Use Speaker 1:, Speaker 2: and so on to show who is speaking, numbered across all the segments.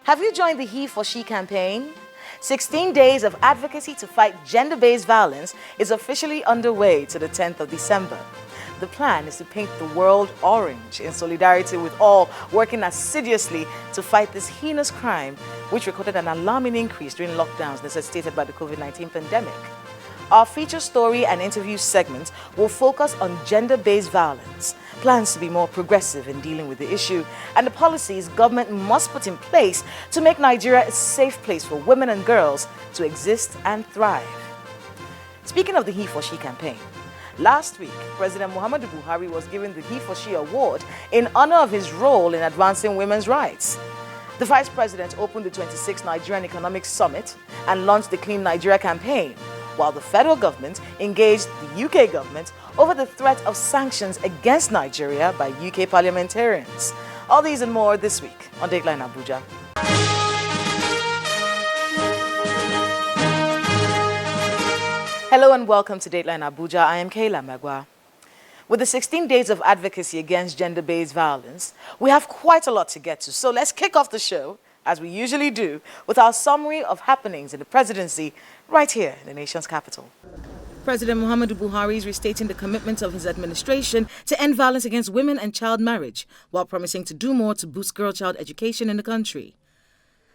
Speaker 1: Have you joined the He for She campaign? 16 days of advocacy to fight gender-based violence is officially underway to the 10th of December. The plan is to paint the world orange in solidarity with all working assiduously to fight this heinous crime, which recorded an alarming increase during lockdowns necessitated by the COVID-19 pandemic. Our feature story and interview segment will focus on gender-based violence, plans to be more progressive in dealing with the issue, and the policies government must put in place to make Nigeria a safe place for women and girls to exist and thrive. Speaking of the He for She campaign, last week, President Muhammadu Buhari was given the He for She award in honor of his role in advancing women's rights. The Vice President opened the 26th Nigerian Economic Summit and launched the Clean Nigeria campaign, while the federal government engaged the UK government over the threat of sanctions against Nigeria by UK parliamentarians. All these and more this week on Dateline Abuja. Hello and welcome to Dateline Abuja. I am Kayla Magwa. With the 16 days of advocacy against gender-based violence, we have quite a lot to get to. So let's kick off the show, as we usually do, with our summary of happenings in the presidency right here in the nation's capital. President Muhammadu Buhari is restating the commitment of his administration to end violence against women and child marriage, while promising to do more to boost girl-child education in the country.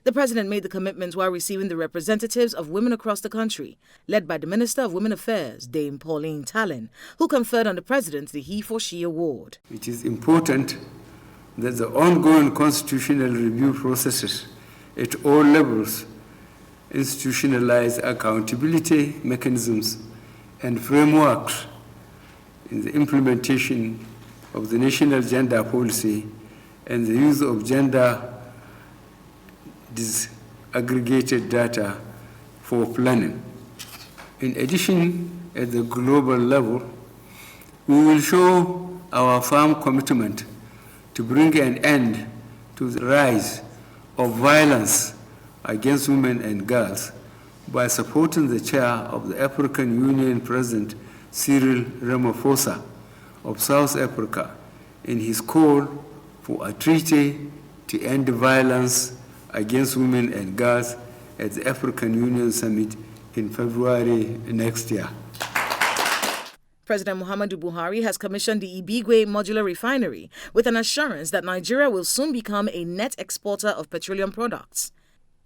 Speaker 1: The president made the commitment while receiving the representatives of women across the country, led by the Minister of Women Affairs, Dame Pauline Tallen, who conferred on the president the He for She award.
Speaker 2: It is important that the ongoing constitutional review processes at all levels institutionalize accountability mechanisms and frameworks in the implementation of the national gender policy and the use of gender disaggregated data for planning. In addition, at the global level, we will show our firm commitment to bring an end to the rise of violence against women and girls by supporting the chair of the African Union President Cyril Ramaphosa of South Africa in his call for a treaty to end violence against women and girls at the African Union Summit in February next year.
Speaker 1: President Muhammadu Buhari has commissioned the Ibigwe Modular Refinery with an assurance that Nigeria will soon become a net exporter of petroleum products.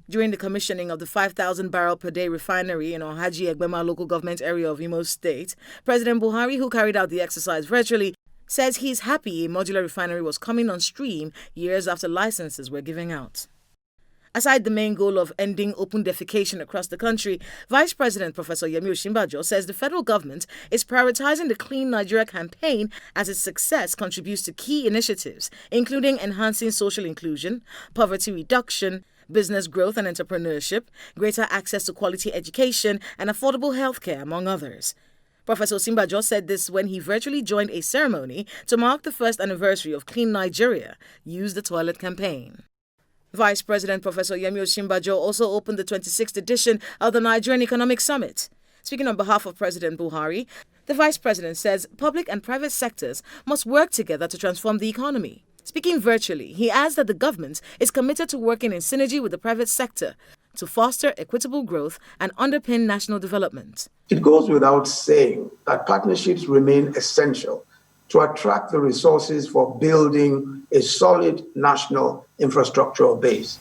Speaker 1: During the commissioning of the 5,000 barrel per day refinery in Ohaji Egbema local government area of Imo State, President Buhari, who carried out the exercise virtually, says he's happy a modular refinery was coming on stream years after licenses were giving out. Aside the main goal of ending open defecation across the country, Vice President Professor Yemi Osinbajo says the federal government is prioritizing the Clean Nigeria campaign as its success contributes to key initiatives, including enhancing social inclusion, poverty reduction, business growth and entrepreneurship, greater access to quality education, and affordable healthcare, among others. Professor Osinbajo said this when he virtually joined a ceremony to mark the first anniversary of Clean Nigeria, Use the Toilet campaign. Vice President Professor Yemi Osinbajo also opened the 26th edition of the Nigerian Economic Summit. Speaking on behalf of President Buhari, the Vice President says public and private sectors must work together to transform the economy. Speaking virtually, he adds that the government is committed to working in synergy with the private sector to foster equitable growth and underpin national development.
Speaker 3: It goes without saying that partnerships remain essential to attract the resources for building a solid national infrastructural base.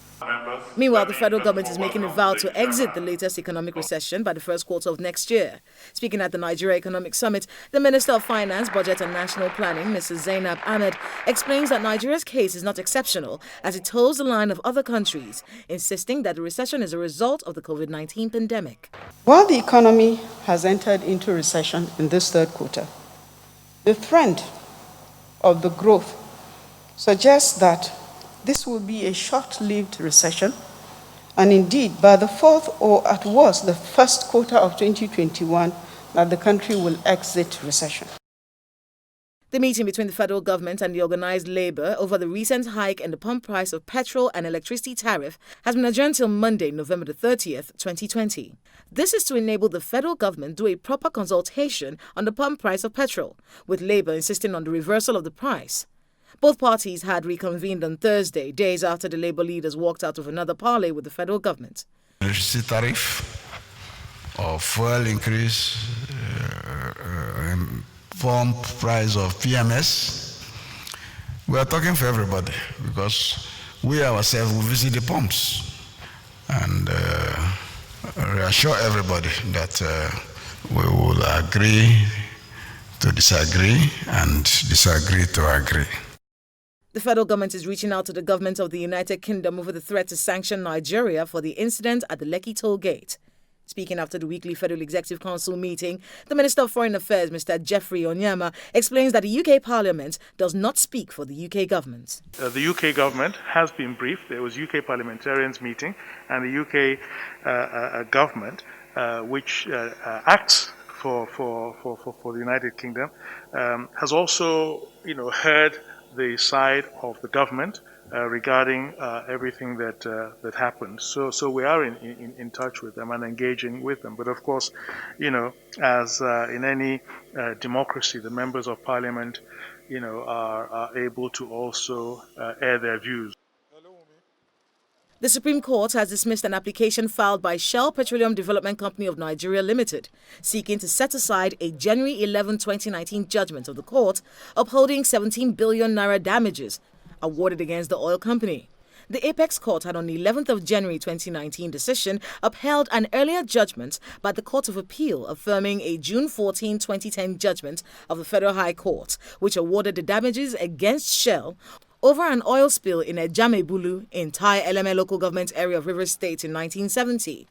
Speaker 1: Meanwhile, the federal government is making a vow to exit the latest economic recession by the first quarter of next year. Speaking at the Nigeria Economic Summit, the Minister of Finance, Budget and National Planning, Mrs. Zainab Ahmed, explains that Nigeria's case is not exceptional as it toes the line of other countries, insisting that the recession is a result of the COVID-19 pandemic.
Speaker 4: While the economy has entered into recession in this third quarter, the trend of the growth suggests that this will be a short-lived recession, and indeed, by the fourth or at worst the first quarter of 2021, that the country will exit recession.
Speaker 1: The meeting between the federal government and the organized labor over the recent hike in the pump price of petrol and electricity tariff has been adjourned till Monday, November the 30th, 2020. This is to enable the federal government do a proper consultation on the pump price of petrol, with labor insisting on the reversal of the price. Both parties had reconvened on Thursday, days after the Labour leaders walked out of another parley with the federal government.
Speaker 5: Electricity tariff or fuel increase, pump price of PMS. We are talking for everybody because we ourselves will visit the pumps and reassure everybody that we will agree to disagree and disagree to agree.
Speaker 1: The federal government is reaching out to the government of the United Kingdom over the threat to sanction Nigeria for the incident at the Lekki toll gate. Speaking after the weekly Federal Executive Council meeting, the Minister of Foreign Affairs, Mr. Geoffrey Onyema, explains that the UK Parliament does not speak for the UK government.
Speaker 6: The UK government has been briefed. There was UK parliamentarians meeting, and the UK government, which acts for the United Kingdom, has also, heard the side of the government regarding everything that happened. So we are in touch with them and engaging with them. But of course, as in any democracy, the members of parliament, are able to also air their views.
Speaker 1: The Supreme Court has dismissed an application filed by Shell Petroleum Development Company of Nigeria Limited, seeking to set aside a January 11, 2019 judgment of the court upholding 17 billion naira damages awarded against the oil company. The Apex Court had on the 11th of January 2019 decision upheld an earlier judgment by the Court of Appeal affirming a June 14, 2010 judgment of the Federal High Court, which awarded the damages against Shell over an oil spill in Ejamebulu in Tai Eleme local government area of Rivers State in 1970.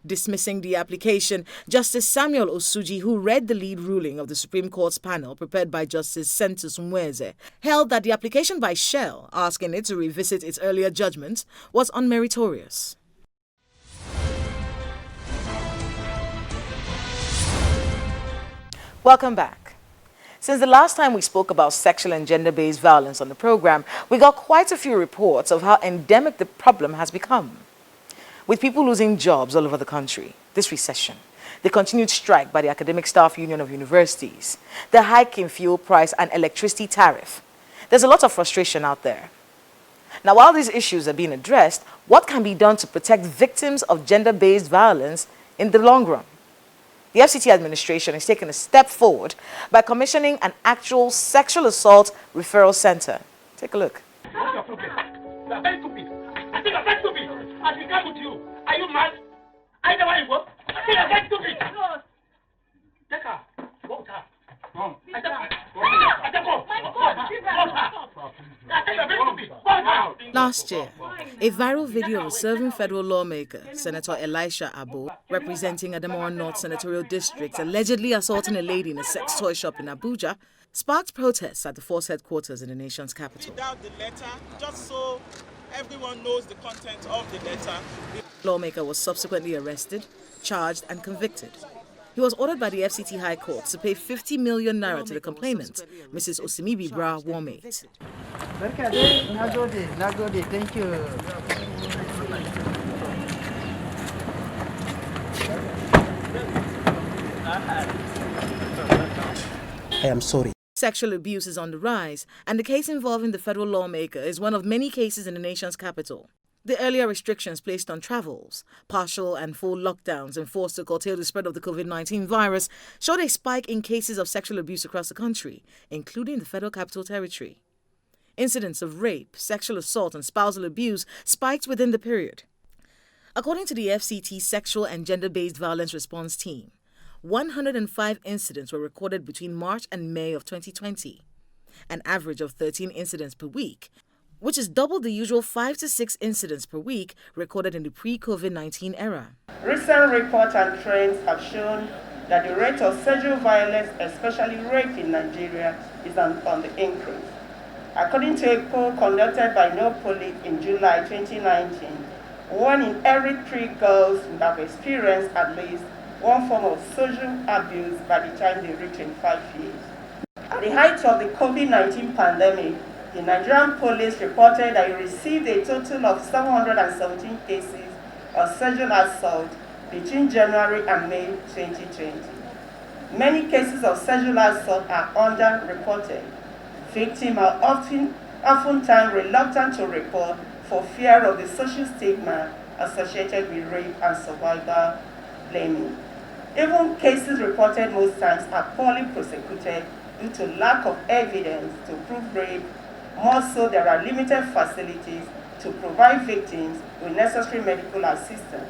Speaker 1: Dismissing the application, Justice Samuel Osuji, who read the lead ruling of the Supreme Court's panel prepared by Justice Sentus Mweze, held that the application by Shell, asking it to revisit its earlier judgment, was unmeritorious. Welcome back. Since the last time we spoke about sexual and gender-based violence on the program, we got quite a few reports of how endemic the problem has become. With people losing jobs all over the country, this recession, the continued strike by the Academic Staff Union of Universities, the hike in fuel price and electricity tariff, there's a lot of frustration out there. Now, while these issues are being addressed, what can be done to protect victims of gender-based violence in the long run? The FCT administration is taking a step forward by commissioning an actual sexual assault referral center. Take a look.
Speaker 7: What's your problem? You are very stupid. I think you're very stupid. I will come with you. Are you mad? I know where you go. I think you're very stupid. Take her. Go with her. Go. I said go.
Speaker 1: Last year, a viral video of a serving federal lawmaker, Senator Elisha Abo, representing Adamawa North Senatorial District, allegedly assaulting a lady in a sex toy shop in Abuja, sparked protests at the force headquarters in the nation's capital.
Speaker 8: Read out the letter, just so everyone knows the content of the letter.
Speaker 1: The lawmaker was subsequently arrested, charged and convicted. He was ordered by the FCT High Court to pay 50 million naira to the complainant, Mrs. Osimibi Bra Warmate.
Speaker 9: Thank you. I am sorry.
Speaker 1: Sexual abuse is on the rise, and the case involving the federal lawmaker is one of many cases in the nation's capital. The earlier restrictions placed on travels, partial and full lockdowns enforced to curtail the spread of the COVID-19 virus showed a spike in cases of sexual abuse across the country, including the Federal Capital Territory. Incidents of rape, sexual assault and spousal abuse spiked within the period. According to the FCT Sexual and Gender-Based Violence Response Team, 105 incidents were recorded between March and May of 2020, an average of 13 incidents per week, which is double the usual 5 to 6 incidents per week recorded in the pre-COVID-19 era.
Speaker 4: Recent reports and trends have shown that the rate of sexual violence, especially rape in Nigeria, is on the increase. According to a poll conducted by No Police in July 2019, 1 in every 3 girls would have experienced at least one form of social abuse by the time they reach 25 years. At the height of the COVID-19 pandemic, the Nigerian police reported that it received a total of 717 cases of sexual assault between January and May 2020. Many cases of sexual assault are underreported. Victims are oftentimes reluctant to report for fear of the social stigma associated with rape and survivor blaming. Even cases reported most times are poorly prosecuted due to lack of evidence to prove rape. More so, there are limited facilities to provide victims with necessary medical assistance.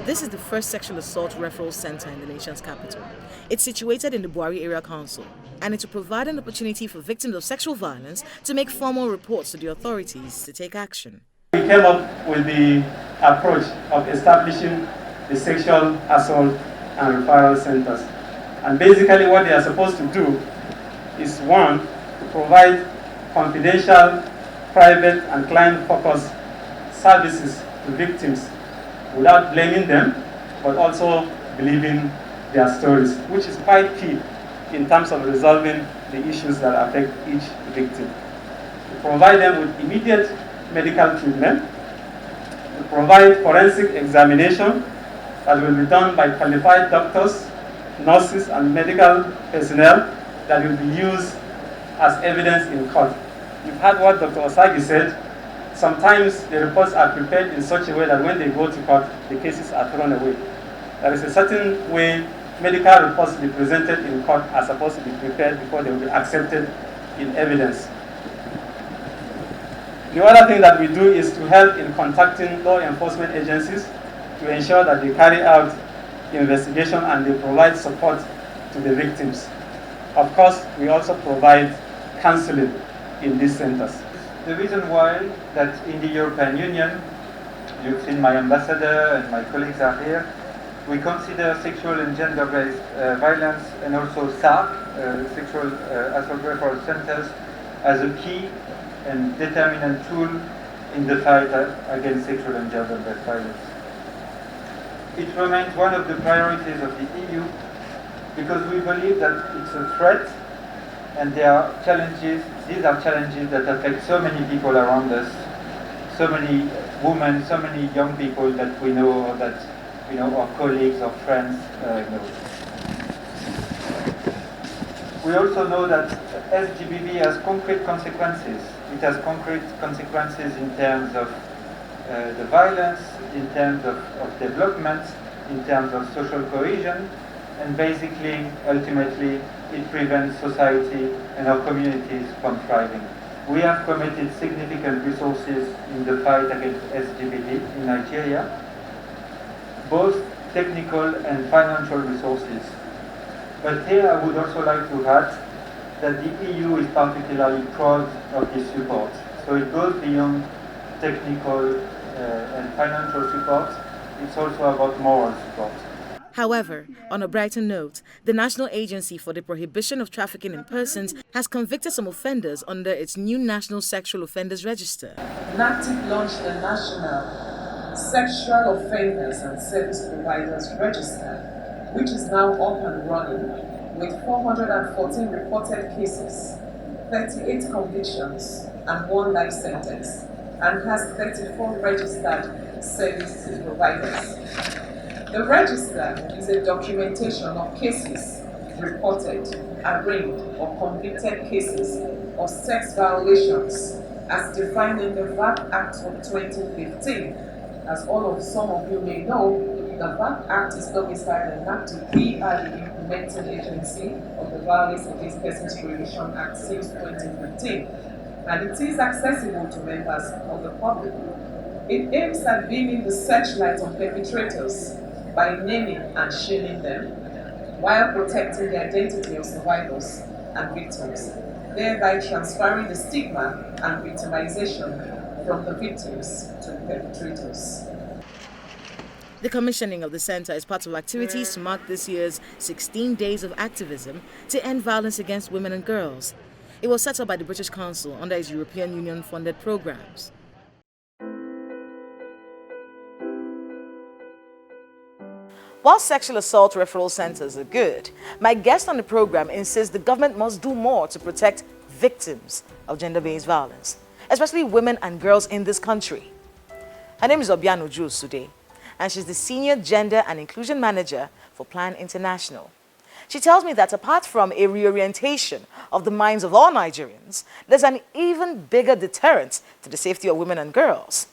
Speaker 1: This is the first sexual assault referral center in the nation's capital. It's situated in the Buhari Area Council, and it will provide an opportunity for victims of sexual violence to make formal reports to the authorities to take action.
Speaker 10: We came up with the approach of establishing the sexual assault and referral centers. And basically what they are supposed to do is, one, to provide confidential, private and client-focused services to victims without blaming them, but also believing their stories, which is quite key in terms of resolving the issues that affect each victim. To provide them with immediate medical treatment, to provide forensic examination that will be done by qualified doctors, nurses and medical personnel that will be used as evidence in court. You've heard what Dr. Osagi said. Sometimes the reports are prepared in such a way that when they go to court, the cases are thrown away. There is a certain way medical reports to be presented in court are supposed to be prepared before they will be accepted in evidence. The other thing that we do is to help in contacting law enforcement agencies to ensure that they carry out investigation and they provide support to the victims. Of course, we also provide counseling in these centers.
Speaker 11: The reason why that in the European Union, you've seen my ambassador and my colleagues are here, we consider sexual and gender-based violence and also SARC, sexual assault referral centers, as a key and determinant tool in the fight against sexual and gender-based violence. It remains one of the priorities of the EU because we believe that it's a threat and there are challenges. These are challenges that affect so many people around us, so many women, so many young people that we know, or that our colleagues or friends know. We also know that SGBV has concrete consequences. It has concrete consequences in terms of the violence, in terms of development, in terms of social cohesion, and basically, ultimately, it prevents society and our communities from thriving. We have committed significant resources in the fight against SGBD in Nigeria, both technical and financial resources. But here I would also like to add that the EU is particularly proud of this support. So it goes beyond technical and financial support, it's also about moral support.
Speaker 1: However, on a brighter note, the National Agency for the Prohibition of Trafficking in Persons has convicted some offenders under its new National Sexual Offenders Register.
Speaker 12: NACTIC launched the National Sexual Offenders and Service Providers Register, which is now up and running with 414 reported cases, 38 convictions, and 1 life sentence, and has 34 registered service providers. The register is a documentation of cases reported, arraigned, or convicted cases of sex violations as defined in the VAP Act of 2015. As some of you may know, the VAP Act is domiciled in NACTIC. We are the implementing agency of the Violence Against Persons Prohibition Act since 2015, and it is accessible to members of the public. It aims at being the searchlight on perpetrators by naming and shaming them, while protecting the identity of survivors and victims, thereby transferring the stigma and victimization from the victims to the perpetrators.
Speaker 1: The commissioning of the center is part of activities to mark this year's 16 Days of Activism to end violence against women and girls. It was set up by the British Council under its European Union-funded programs. While sexual assault referral centers are good, my guest on the program insists the government must do more to protect victims of gender-based violence, especially women and girls in this country. Her name is Obiano Jules Sude, and she's the Senior Gender and Inclusion Manager for Plan International. She tells me that apart from a reorientation of the minds of all Nigerians, there's an even bigger deterrent to the safety of women and girls.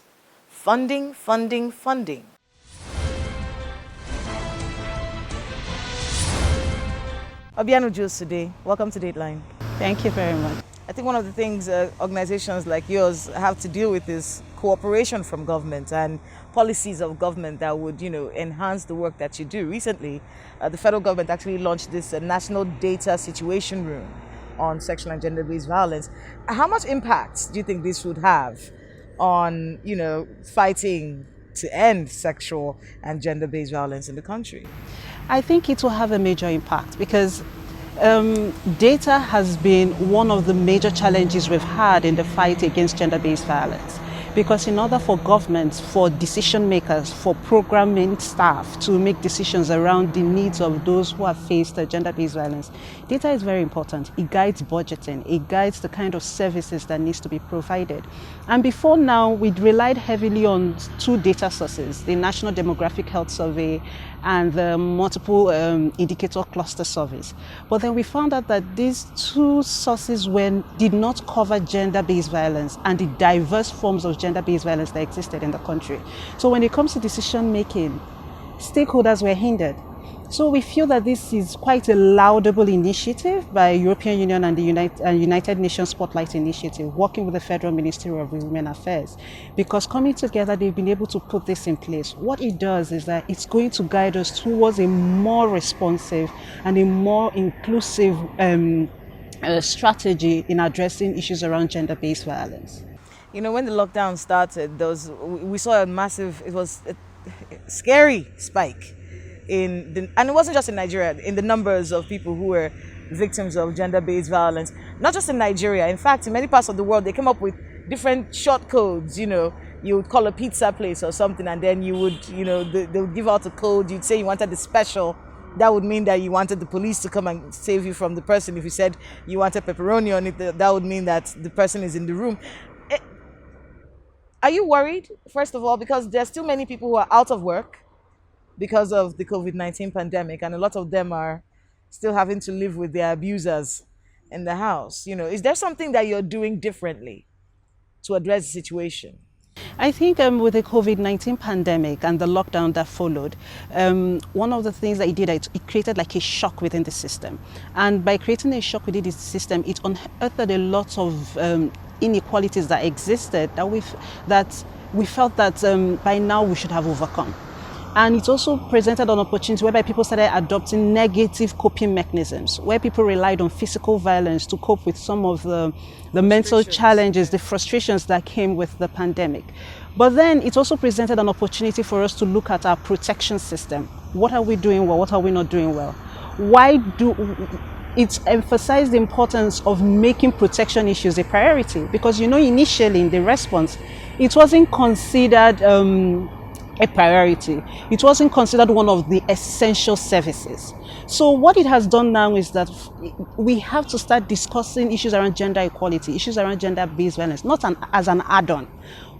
Speaker 1: Funding, funding, funding. Obiano Jules today, welcome to Dateline.
Speaker 4: Thank you very much.
Speaker 1: I think one of the things organizations like yours have to deal with is cooperation from government and policies of government that would, enhance the work that you do. Recently, the federal government actually launched this National Data Situation Room on sexual and gender-based violence. How much impact do you think this would have on, fighting to end sexual and gender-based violence in the country?
Speaker 4: I think it will have a major impact because data has been one of the major challenges we've had in the fight against gender-based violence. Because in order for governments, for decision makers, for programming staff to make decisions around the needs of those who have faced gender-based violence, data is very important. It guides budgeting. It guides the kind of services that needs to be provided. And before now, we'd relied heavily on two data sources, the National Demographic Health Survey and the multiple indicator cluster surveys. But then we found out that these two sources did not cover gender-based violence and the diverse forms of gender-based violence that existed in the country. So when it comes to decision making, stakeholders were hindered. So we feel that this is quite a laudable initiative by European Union and the United Nations Spotlight Initiative, working with the Federal Ministry of Women Affairs, because coming together, they've been able to put this in place. What it does is that it's going to guide us towards a more responsive and a more inclusive strategy in addressing issues around gender-based violence.
Speaker 1: When the lockdown started, we saw it was a scary spike and it wasn't just in Nigeria, in the numbers of people who were victims of gender-based violence. Not just in Nigeria. In fact, in many parts of the world, they came up with different short codes. You would call a pizza place or something, and then you would, they would give out a code. You'd say you wanted the special. That would mean that you wanted the police to come and save you from the person. If you said you wanted pepperoni on it, that would mean that the person is in the room. Are you worried, first of all, because there's still many people who are out of work because of the COVID-19 pandemic, and a lot of them are still having to live with their abusers in the house? Is there something that you're doing differently to address the situation?
Speaker 4: I think with the COVID-19 pandemic and the lockdown that followed, one of the things that it did, it created like a shock within the system. And by creating a shock within the system, it unearthed a lot of inequalities that existed that we felt that by now we should have overcome. And it also presented an opportunity whereby people started adopting negative coping mechanisms, where people relied on physical violence to cope with some of the mental challenges, the frustrations that came with the pandemic. But then it also presented an opportunity for us to look at our protection system. What are we doing well? What are we not doing well? It emphasized the importance of making protection issues a priority, because initially in the response, it wasn't considered a priority. It wasn't considered one of the essential services. So what it has done now is that we have to start discussing issues around gender equality, issues around gender-based violence, not as an add-on,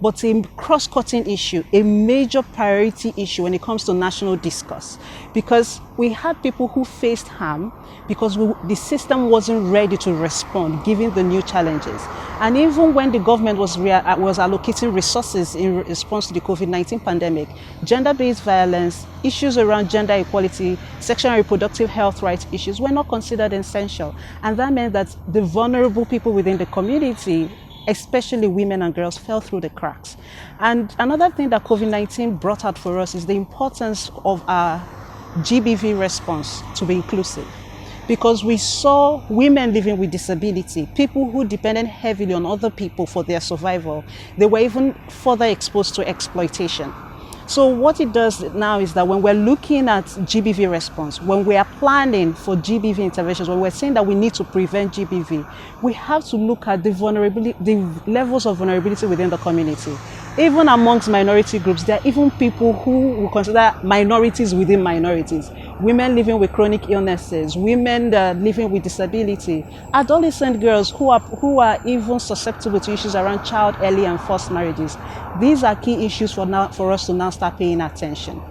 Speaker 4: but a cross-cutting issue, a major priority issue when it comes to national discourse. Because we had people who faced harm because the system wasn't ready to respond, given the new challenges. And even when the government was allocating resources in response to the COVID-19 pandemic, gender-based violence, issues around gender equality, sexual and reproductive health rights issues were not considered essential. And that meant that the vulnerable people within the community, especially women and girls, fell through the cracks. And another thing that COVID-19 brought out for us is the importance of our GBV response to be inclusive. Because we saw women living with disability, people who depended heavily on other people for their survival, they were even further exposed to exploitation. So what it does now is that when we're looking at GBV response, when we are planning for GBV interventions, when we're saying that we need to prevent GBV, we have to look at the levels of vulnerability within the community. Even amongst minority groups, there are even people who we consider minorities within minorities. Women living with chronic illnesses, women living with disability, adolescent girls who are even susceptible to issues around child, early and forced marriages. These are key issues for us to now start paying attention.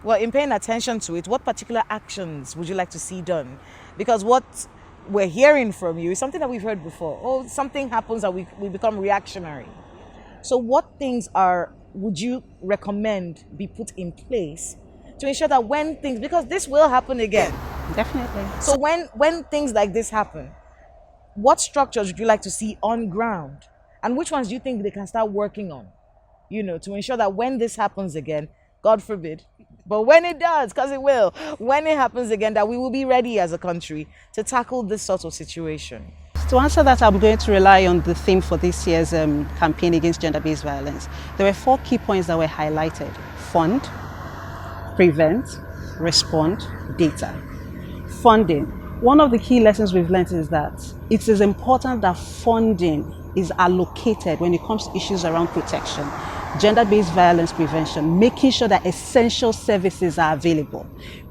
Speaker 1: Well, in paying attention to it, what particular actions would you like to see done? Because what we're hearing from you is something that we've heard before. Oh, something happens and we become reactionary. So what things would you recommend be put in place to ensure that when things, because this will happen again.
Speaker 13: Definitely.
Speaker 1: So when things like this happen, what structures would you like to see on ground? And which ones do you think they can start working on, to ensure that when this happens again, God forbid, but when it does, because it will, when it happens again, that we will be ready as a country to tackle this sort of situation?
Speaker 13: To answer that, I'm going to rely on the theme for this year's campaign against gender-based violence. There were 4 key points that were highlighted: fund, prevent, respond, data. Funding. One of the key lessons we've learned is that it is important that funding is allocated when it comes to issues around protection, gender-based violence prevention, making sure that essential services are available.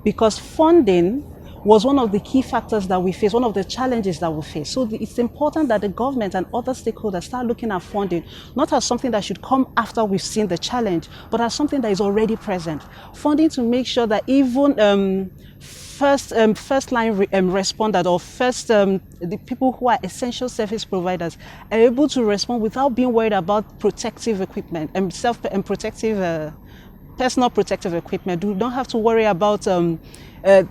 Speaker 13: Because funding was one of the key factors that we face, one of the challenges that we face. So it's important that the government and other stakeholders start looking at funding, not as something that should come after we've seen the challenge, but as something that is already present. Funding to make sure that even first line responders or the people who are essential service providers are able to respond without being worried about protective equipment and personal protective equipment. Do not have to worry about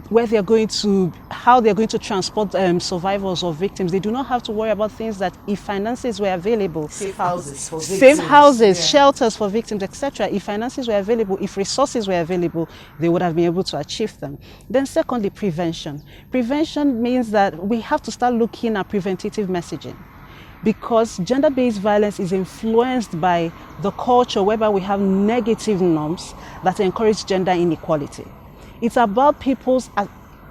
Speaker 13: where they are going to, how they are going to transport survivors or victims. They do not have to worry about things that if finances were available,
Speaker 1: safe houses for victims,
Speaker 13: safe houses, shelters for victims, etc. If finances were available, if resources were available, they would have been able to achieve them. Then secondly, prevention. Prevention means that we have to start looking at preventative messaging, because gender-based violence is influenced by the culture whereby we have negative norms that encourage gender inequality. It's about people's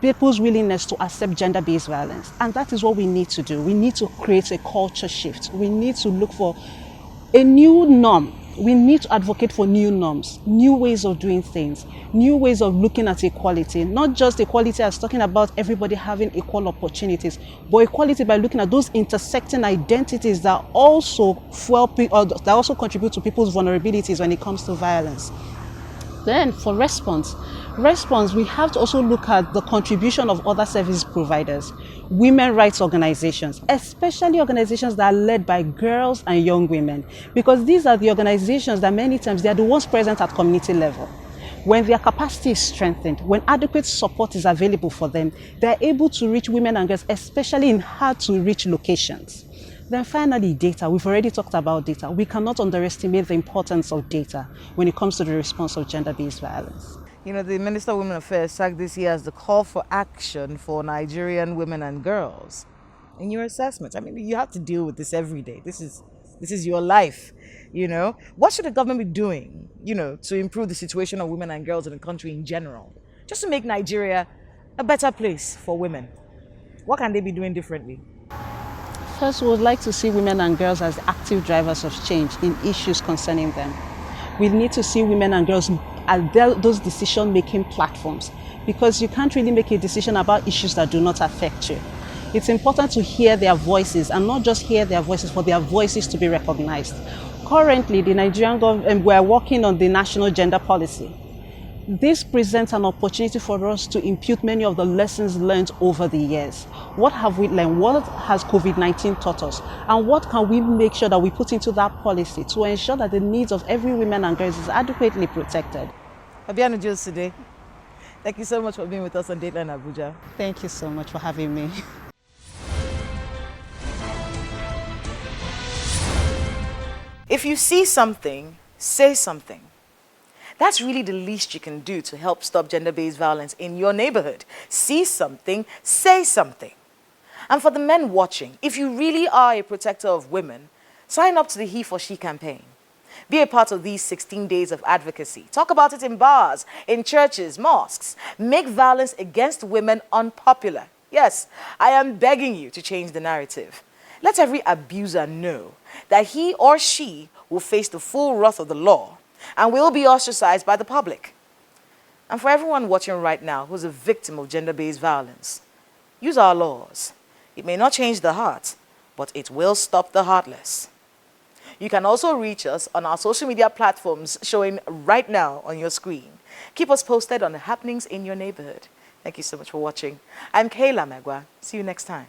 Speaker 13: willingness to accept gender-based violence, and that is what we need to do. We need to create a culture shift. We need to look for a new norm. We need to advocate for new norms, new ways of doing things, new ways of looking at equality. Not just equality as talking about everybody having equal opportunities, but equality by looking at those intersecting identities that also contribute to people's vulnerabilities when it comes to violence. Then for response, we have to also look at the contribution of other service providers, women rights organizations, especially organizations that are led by girls and young women, because these are the organizations that many times they are the ones present at community level. When their capacity is strengthened, when adequate support is available for them, they are able to reach women and girls, especially in hard to reach locations. Then finally, data. We've already talked about data. We cannot underestimate the importance of data when it comes to the response of gender-based violence.
Speaker 1: The Minister of Women Affairs tagged this year as the call for action for Nigerian women and girls. In your assessment, you have to deal with this every day. This is your life, What should the government be doing, to improve the situation of women and girls in the country in general, just to make Nigeria a better place for women? What can they be doing differently?
Speaker 13: First, we would like to see women and girls as active drivers of change in issues concerning them. We need to see women and girls as those decision-making platforms, because you can't really make a decision about issues that do not affect you. It's important to hear their voices, and not just hear their voices, for their voices to be recognized. Currently, the Nigerian government, we're working on the national gender policy. This presents an opportunity for us to impute many of the lessons learned over the years. What have we learned? What has COVID-19 taught us? And what can we make sure that we put into that policy to ensure that the needs of every woman and girl is adequately protected?
Speaker 1: Fabiano Jules today. Thank you so much for being with us on Dateline Abuja.
Speaker 13: Thank you so much for having me.
Speaker 1: If you see something, say something. That's really the least you can do to help stop gender-based violence in your neighborhood. See something, say something. And for the men watching, if you really are a protector of women, sign up to the He for She campaign. Be a part of these 16 days of advocacy. Talk about it in bars, in churches, mosques. Make violence against women unpopular. Yes, I am begging you to change the narrative. Let every abuser know that he or she will face the full wrath of the law and will be ostracized by the public. And for everyone watching right now who's a victim of gender-based violence, use our laws. It may not change the heart, but it will stop the heartless. You can also reach us on our social media platforms showing right now on your screen. Keep us posted on the happenings in your neighborhood. Thank you so much for watching. I'm Kayla Megwa. See you next time.